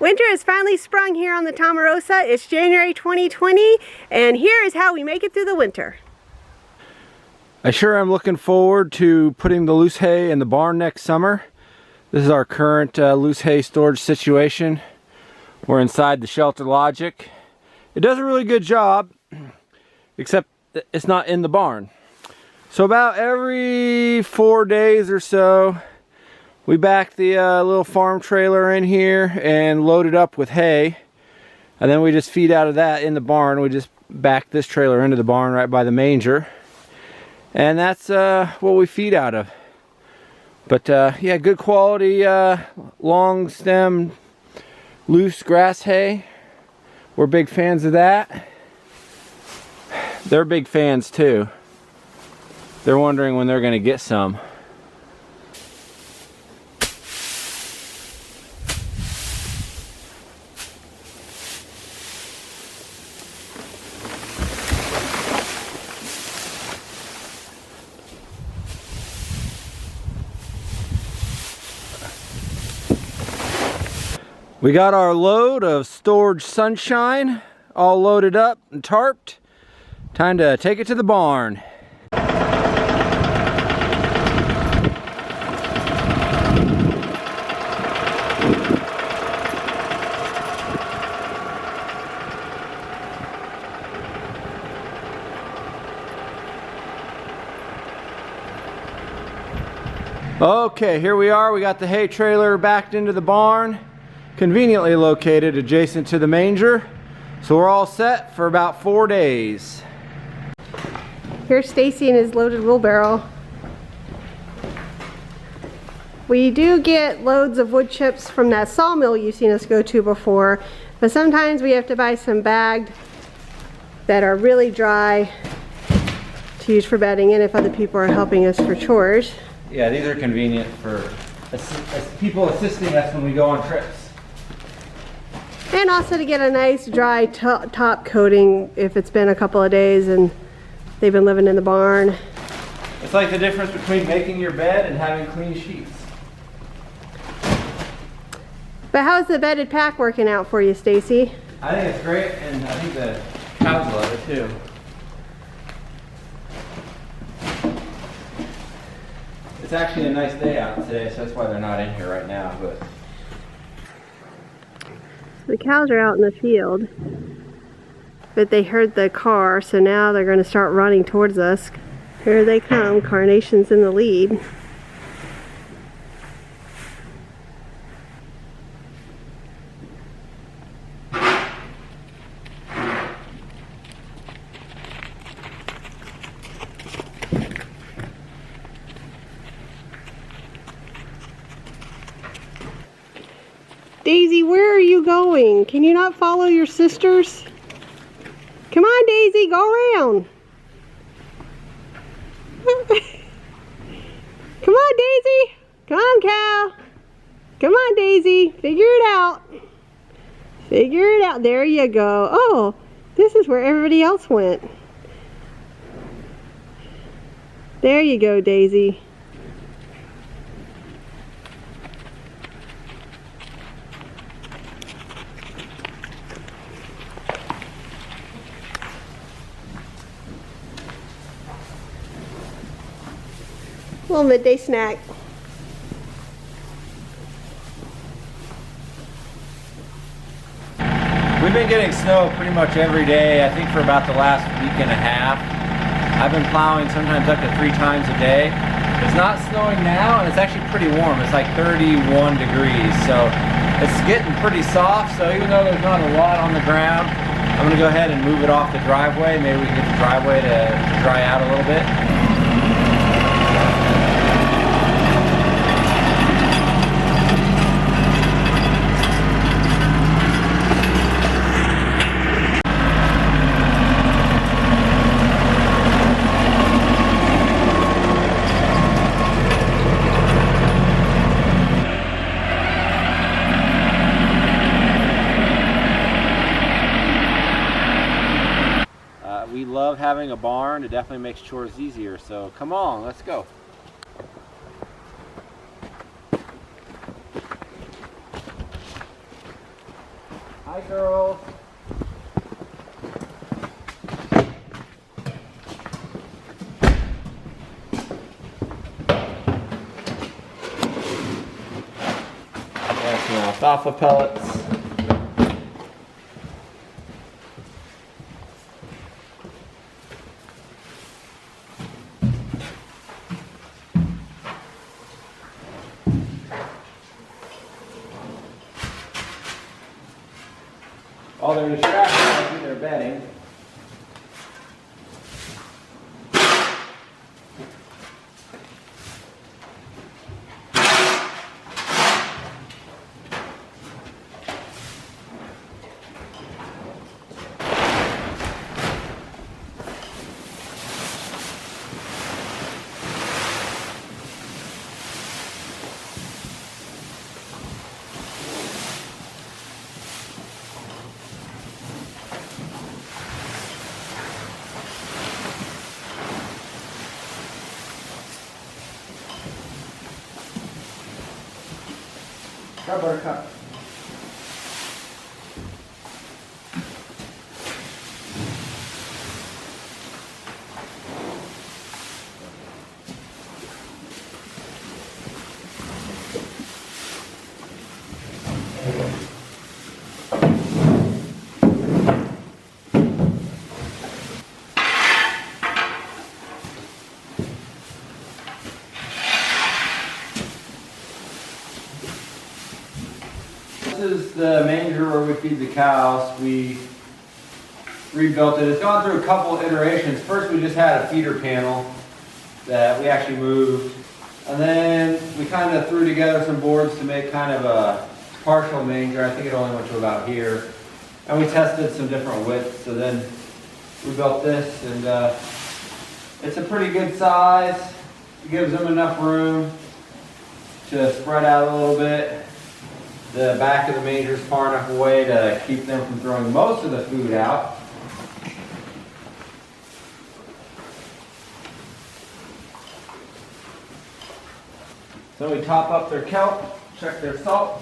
Winter has finally sprung here on the Thomarosa. It's January 2020, and here is how we make it through the winter. I sure am looking forward to putting the loose hay in the barn next summer. This is our current loose hay storage situation. We're inside the Shelter Logic. It does a really good job, except it's not in the barn. So about every 4 days or so, we back the little farm trailer in here and load it up with hay. And then we just feed out of that in the barn. We just back this trailer into the barn right by the manger. And that's what we feed out of. But yeah, good quality long stem loose grass hay. We're big fans of that. They're big fans too. They're wondering when they're going to get some. We got our load of storage sunshine all loaded up and tarped. Time to take it to the barn. Okay, here we are. We got the hay trailer backed into the barn, conveniently located adjacent to the manger. So we're all set for about 4 days. Here's Stacy and his loaded wheelbarrow. We do get loads of wood chips from that sawmill you've seen us go to before, but sometimes we have to buy some bagged that are really dry to use for bedding in if other people are helping us for chores. Yeah, these are convenient for people assisting us when we go on trips. And also to get a nice dry top coating if it's been a couple of days and they've been living in the barn. It's like the difference between making your bed and having clean sheets. But how's the bedded pack working out for you, Stacy? I think it's great, and I think the cows love it too. It's actually a nice day out today, so that's why they're not in here right now. But the cows are out in the field, but they heard the car, so now they're going to start running towards us. Here they come. Carnation's in the lead. Daisy, where are you going? Can you not follow your sisters? Come on, Daisy, go around. Come on, Daisy. Come on, cow. Come on, Daisy. Figure it out. Figure it out. There you go. Oh, this is where everybody else went. There you go, Daisy. Little midday snack. we've been getting snow pretty much every day, I think for about the last week and a half. I've been plowing sometimes up to 3 times a day. It's not snowing now, and it's actually pretty warm. It's like 31 degrees, so it's getting pretty soft. So even though there's not a lot on the ground, I'm going to go ahead and move it off the driveway. Maybe we can get the driveway to dry out a little bit. We love having a barn. It definitely makes chores easier, so come on, let's go. Hi, girls. There's some alfalfa pellets. All their distractions do their bedding. Buttercup. This is the manger where we feed the cows. We rebuilt it. It's gone through a couple iterations. First we just had a feeder panel that we actually moved. And then we kind of threw together some boards to make kind of a partial manger. I think it only went to about here. And we tested some different widths. So then we built this, and it's a pretty good size. It gives them enough room to spread out a little bit. The back of the manger is far enough away to keep them from throwing most of the food out. So we top up their kelp, check their salt.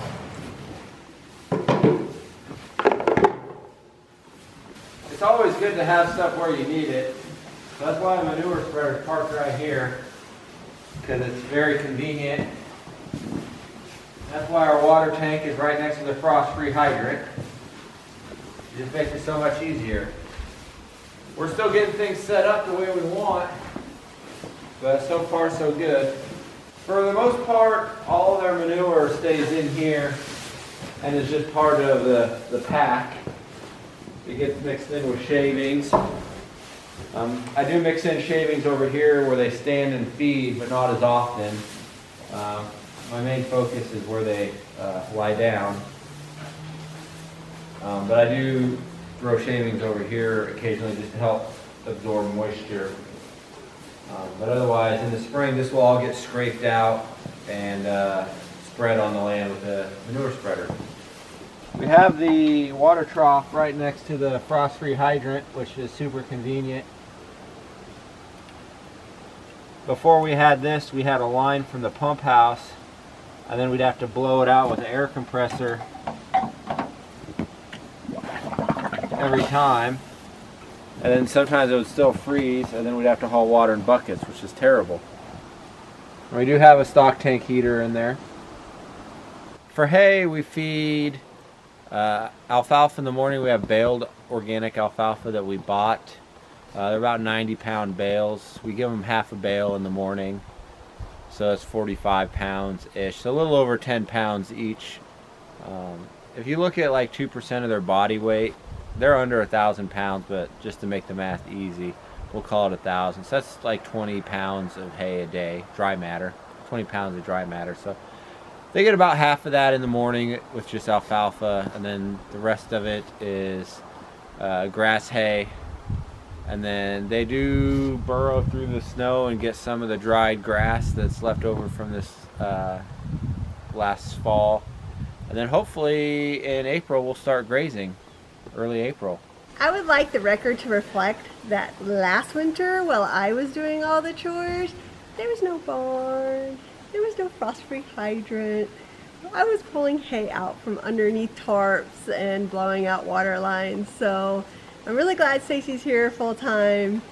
It's always good to have stuff where you need it. So that's why the manure spreader is parked right here, because it's very convenient. That's why our water tank is right next to the frost-free hydrant. It just makes it so much easier. We're still getting things set up the way we want, but so far so good. For the most part, all of their manure stays in here and is just part of the pack. It gets mixed in with shavings. I do mix in shavings over here where they stand and feed, but not as often. My main focus is where they lie down. But I do throw shavings over here occasionally just to help absorb moisture. But otherwise, in the spring, this will all get scraped out and spread on the land with a manure spreader. We have the water trough right next to the frost-free hydrant, which is super convenient. Before we had this, we had a line from the pump house, and then we'd have to blow it out with an air compressor every time. And then sometimes it would still freeze, and then we'd have to haul water in buckets, which is terrible. And we do have a stock tank heater in there. For hay, we feed alfalfa in the morning. We have baled organic alfalfa that we bought. They're about 90-pound bales. We give them half a bale in the morning, so that's 45 pounds-ish. So a little over 10 pounds each. If you look at like 2% of their body weight, they're under 1,000 pounds, but just to make the math easy, we'll call it 1,000. So that's like 20 pounds of hay a day, dry matter. 20 pounds of dry matter. So they get about half of that in the morning with just alfalfa, and then the rest of it is grass hay. And then they do burrow through the snow and get some of the dried grass that's left over from this last fall. And then hopefully in April we'll start grazing, early April. I would like the record to reflect that last winter, while I was doing all the chores, there was no barn, there was no frost-free hydrant, I was pulling hay out from underneath tarps and blowing out water lines, so I'm really glad Stacy's here full time,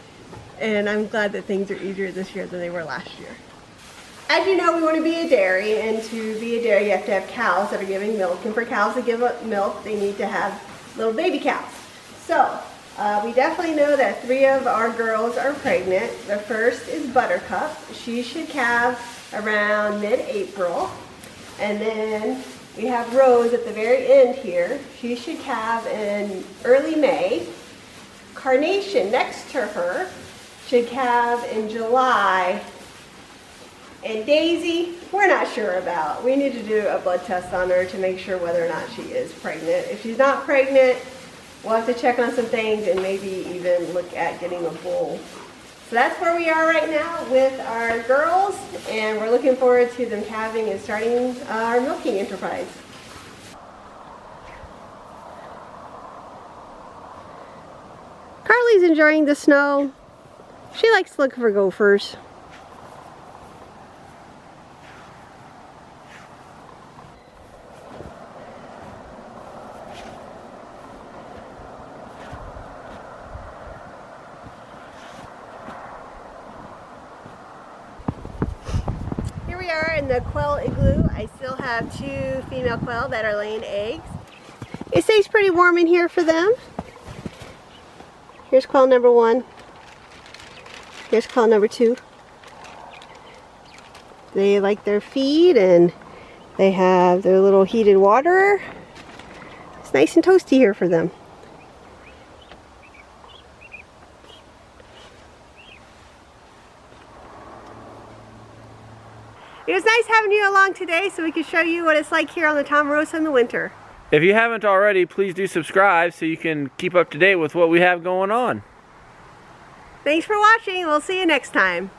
and I'm glad that things are easier this year than they were last year. As you know, we want to be a dairy, and to be a dairy you have to have cows that are giving milk, and for cows to give up milk they need to have little baby cows. So we definitely know that 3 of our girls are pregnant. The first is Buttercup. She should calve around mid-April. And then we have Rose at the very end here. She should calve in early May. Carnation next to her should calve in July. And Daisy, we're not sure about. We need to do a blood test on her to make sure whether or not she is pregnant. If she's not pregnant, we'll have to check on some things and maybe even look at getting a bull. So that's where we are right now with our girls, and we're looking forward to them calving and starting our milking enterprise. Carly's enjoying the snow. She likes to look for gophers. We are in the quail igloo. I still have 2 female quail that are laying eggs. It stays pretty warm in here for them. Here's quail number 1. Here's quail number 2. They like their feed and they have their little heated water. It's nice and toasty here for them. It was nice having you along today so we could show you what it's like here on the Thomarosa in the winter. If you haven't already, please do subscribe so you can keep up to date with what we have going on. Thanks for watching. We'll see you next time.